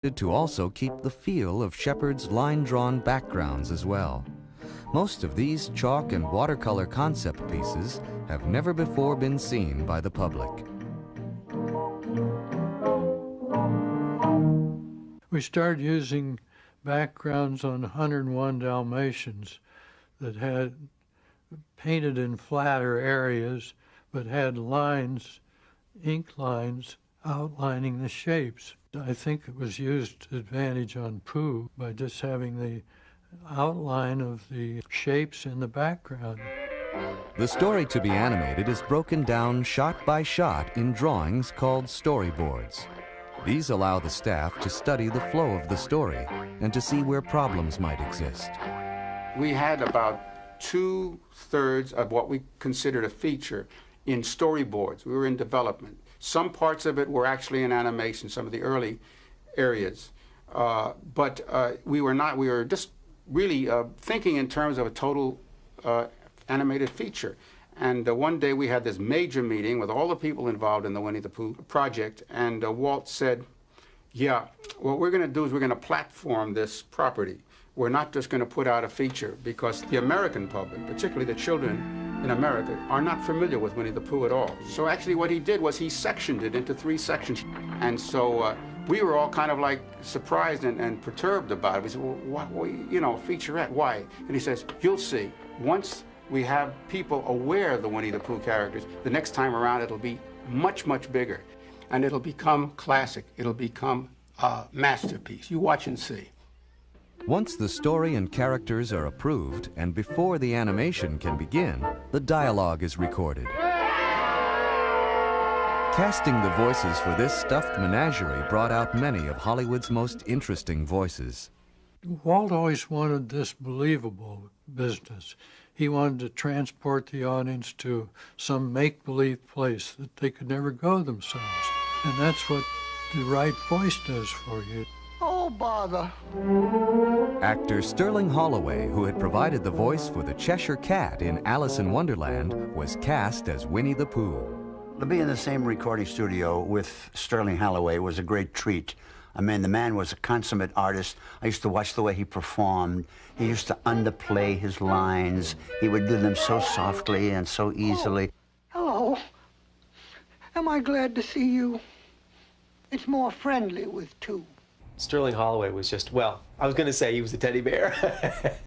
to also keep the feel of Shepard's line-drawn backgrounds as well. Most of these chalk and watercolor concept pieces have never before been seen by the public. We started using backgrounds on 101 Dalmatians that had painted in flatter areas but had lines, ink lines, outlining the shapes. I think it was used to advantage on Pooh by just having the outline of the shapes in the background. The story to be animated is broken down shot by shot in drawings called storyboards. These allow the staff to study the flow of the story and to see where problems might exist. We had about 2/3 of what we considered a feature in storyboards. We were in development. Some parts of it were actually in animation, some of the early areas. But we were just really thinking in terms of a total animated feature. And one day we had this major meeting with all the people involved in the Winnie the Pooh project, and Walt said, yeah, what we're going to do is we're going to platform this property. We're not just going to put out a feature, because the American public, particularly the children in America, are not familiar with Winnie the Pooh at all. So actually what he did was he sectioned it into 3 sections. And so we were all kind of like surprised and perturbed about it. We said, well, what, you know, featurette, why? And he says, you'll see, once we have people aware of the Winnie the Pooh characters, the next time around it'll be much, much bigger. And it'll become classic. It'll become a masterpiece. You watch and see. Once the story and characters are approved, and before the animation can begin, the dialogue is recorded. Casting the voices for this stuffed menagerie brought out many of Hollywood's most interesting voices. Walt always wanted this believable business. He wanted to transport the audience to some make-believe place that they could never go themselves. And that's what the right voice does for you. Oh, bother. Actor Sterling Holloway, who had provided the voice for the Cheshire Cat in Alice in Wonderland, was cast as Winnie the Pooh. To be in the same recording studio with Sterling Holloway was a great treat. I mean, the man was a consummate artist. I used to watch the way he performed. He used to underplay his lines. He would do them so softly and so easily. Oh, hello. Am I glad to see you? It's more friendly with two. Sterling Holloway was just, well, I was going to say he was a teddy bear.